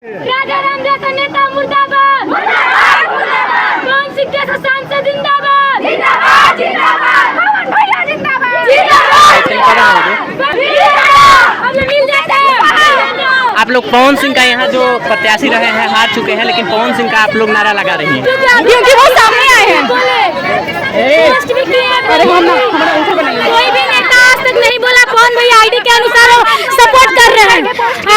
राजाराम जैसा नेता मुर्दाबाद, मुर्दाबाद। पवन सिंह जैसा सांसद जिंदाबाद, जिंदाबाद, जिंदाबाद। पवन भैया जिंदाबाद, जिंदाबाद। आप लोग पवन सिंह का यहाँ जो प्रत्याशी रहे हैं हार चुके हैं, लेकिन पवन सिंह का आप लोग नारा लगा रही हैं क्योंकि वो सामने आए हैं। कोई भी नेता आज तक नहीं बोला पवन भैया आईडी के अनुसार सपोर्ट कर रहे हैं।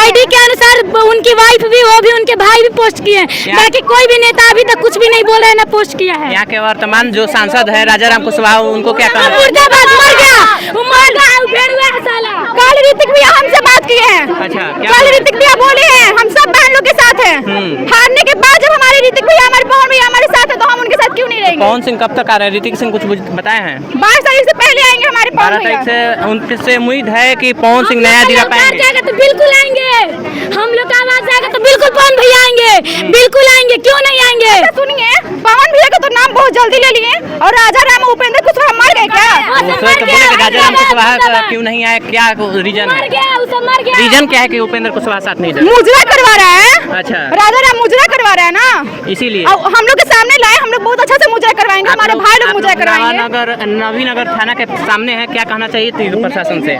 आईडी के अनुसार उनकी वाइफ भी, वो भी, उनके भाई भी पोस्ट किए हैं। बाकी कोई भी नेता अभी तक कुछ भी नहीं बोल रहे हैं, ना पोस्ट किया है। यहाँ के वर्तमान जो सांसद है राजाराम कुशवाहा, उनको क्या कहना है? मुर्दाबाद, मर गया, मर गया, भेड़ुआ है साला। कल ऋतिक भैया हमसे बात किए हैं। अच्छा, कल ऋतिक भैया बोले हैं हम सब बहन लोग के साथ हैं। हारने के बाद जब हमारे ऋतिक भैया, हमारे पवन भैया हमारे साथ है, तो हम उनके साथ क्यों नहीं रहेंगे? पवन सिंह कब तक आ रहे हैं? ऋतिक सिंह कुछ बताए हैं? 22 तारीख से पहले आएंगे हमारे पवन 12 भैया। तारीख से उनसे उम्मीद है कि पवन सिंह नया दिला पाएंगे। जाएगा तो बिल्कुल आएंगे, हम लोग का आवाज आएगा तो बिल्कुल पवन भैया आएंगे, बिल्कुल आएंगे, क्यों नहीं आएंगे? सुनिए, पवन भैया का तो नाम बहुत जल्दी ले लिए और राजाराम उपेंद्र कुशवाहा मर गए क्या? राजाराम कुशवाहा क्यों नहीं आए, क्या रीजन है? रीजन क्या है कि उपेंद्र कुशवाहा साथ नहीं जाए? मुजरा करवा रहा है। अच्छा, राजाराम मुजरा करवा रहा है ना, इसीलिए हम लोग के सामने लाए। हम लोग बहुत अच्छा से मुजरा करवाएंगे, हमारे भाई लोग मुजरा करवाएंगे। नवीनगर थाना के सामने है, क्या कहना चाहिए प्रशासन से?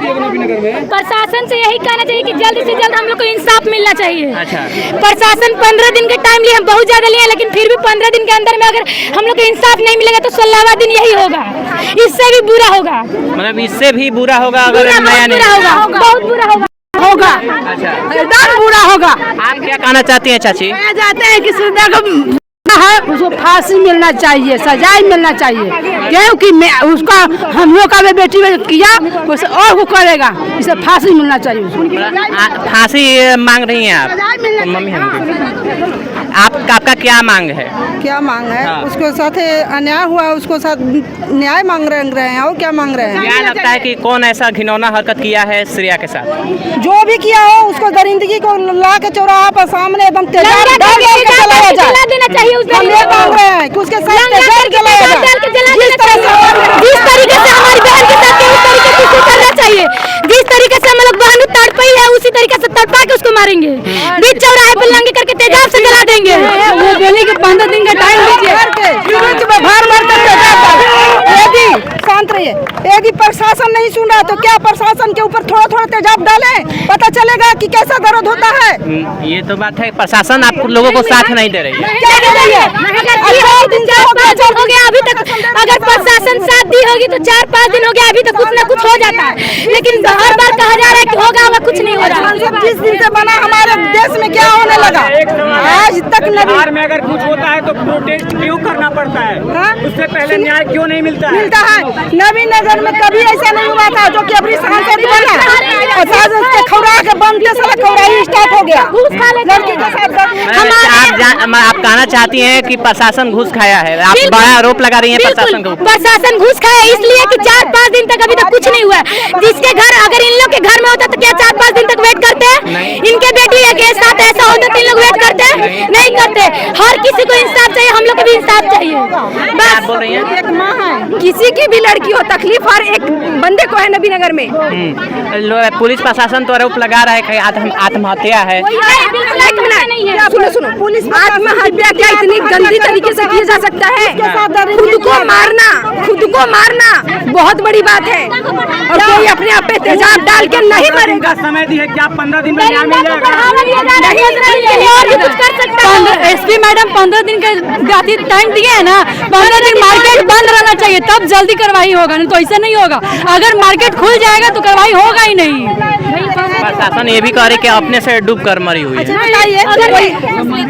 प्रशासन से यही कहना चाहिए कि जल्द से जल्द हम लोग को इंसाफ मिलना चाहिए। अच्छा, प्रशासन 15 दिन के टाइम लिए, हम बहुत ज्यादा लिए, लेकिन फिर भी 15 दिन के अंदर में अगर हम लोग को इंसाफ नहीं मिलेगा तो 16वां दिन यही होगा, इससे भी बुरा होगा। मतलब इससे भी बुरा होगा अगर नया नहीं होगा, बहुत बुरा होगा। अच्छा, एकदम बुरा होगा। आप क्या कहना चाहती हैं चाची? चाहते हैं कि सुधा को है उसको फांसी मिलना चाहिए, सजाए मिलना चाहिए, क्योंकि उसका हम लोग का भी बेटी में किया उसे और वो करेगा, इसे फांसी मिलना चाहिए उसको। फांसी मांग रही हैं आप? मम्मी आपका क्या मांग है? क्या मांग है? हाँ। उसको साथ अन्याय हुआ, उसको साथ न्याय मांग रहे हैं और क्या मांग रहे हैं? क्या लगता है कि कौन ऐसा घिनौना हरकत किया है श्रेया के साथ? जो भी किया हो उसको दरिंदगी को ला के चौराहा पर सामने एकदम तेजाब डाल के जलाया जाए। देना चाहिए उस हम ये मांग रहे हैं कि उसके साथ तेजाब जलाया जाए। जिस तरीके से हमारी बहन के साथ उस तरीके से करना चाहिए। जिस तरीके से हम लोग बहन तड़पई है उसी तरीके से तड़पा के उसको मारेंगे, बीच चौराहे पर लंगे करके तेजाब से जला देंगे। वो बोले कि 15 दिन का टाइम दीजिए। यदि शांत रहिए, यदि प्रशासन नहीं सुन रहा तो क्या प्रशासन के ऊपर थोड़ा थोड़ा तेजाब डाले, पता चलेगा कि कैसा दर्द होता है। ये तो बात है, प्रशासन आप लोगों को साथ नहीं दे रही है। क्या दे रही है? हो गया अभी तक, अगर प्रशासन साथ दी होगी तो 4-5 दिन हो गया, अभी तक कुछ न कुछ हो जाता है, लेकिन हर बार कहा जा रहा है कि होगा होगा, कुछ नहीं हो रहा। जिस दिन से बना हमारे देश में क्या होने लगा आज तक बिहार में अगर कुछ होता है तो प्रोटेस्ट क्यों करना पड़ता है? उससे पहले न्याय क्यों नहीं मिलता है? नवीन नगर में कभी ऐसा नहीं हुआ था जो कि अभी सांसद बना और सांसद के खौरा के बनते साला खौराई स्टार्ट हो गया। लड़की के साथ आप कहना चाहती हैं कि प्रशासन घूस खाया है? आप बड़ा आरोप लगा रही हैं प्रशासन को। प्रशासन घूस खाया इसलिए कि 4-5 दिन तक अभी तक कुछ नहीं हुआ। जिसके घर, अगर इन लोग के घर में होता तो क्या 4-5 दिन तक वेट करते? इनके बेटी के साथ ऐसा होता तो इन लोग वेट करते? नहीं करते। हर किसी को इंसाफ चाहिए, हम लोग को भी इंसाफ चाहिए। बस बोल रही हैं? एक माँ है, किसी की भी लड़की हो, तकलीफ हर एक बंदे को है नबीनगर में। पुलिस प्रशासन तो आरोप लगा रहा है कि आत्महत्या है। सुनो, पुलिस आत्महत्या क्या इतनी गंदी तरीके से किया जा सकता है? खुद को मारना बहुत बड़ी बात है, और कोई अपने आप पे तेजाब डाल के नहीं मरेगा। समय दी है कि आप 15 दिन में न्याय मिल जाएगा। एसपी मैडम 15 दिन का टाइम दिए है ना, 15 दिन मार्केट बंद रहना चाहिए, तब जल्दी कार्रवाई होगा, नहीं तो ऐसे नहीं होगा। अगर मार्केट खुल जाएगा तो कार्रवाई होगा ही नहीं। प्रशासन ये भी कह रही कि अपने से डूब कर मरी हुई है।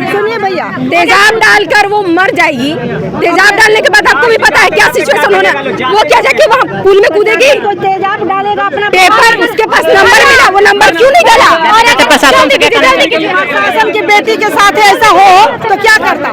सुनिए भैया, तेजाब डालकर वो मर जाएगी। तेजाब डालने के बाद आपको भी पता है क्या सिचुएशन होना, वो क्या जाके वहाँ पुल में कूदेगी? तेजाब डालेगा अपना पेपर, उसके पास नंबर मिला, वो नंबर क्यों नहीं डाला? प्रशासन से क्या कहना चाहिए? प्रशासन की बेटी के साथ ऐसा हो तो क्या करता?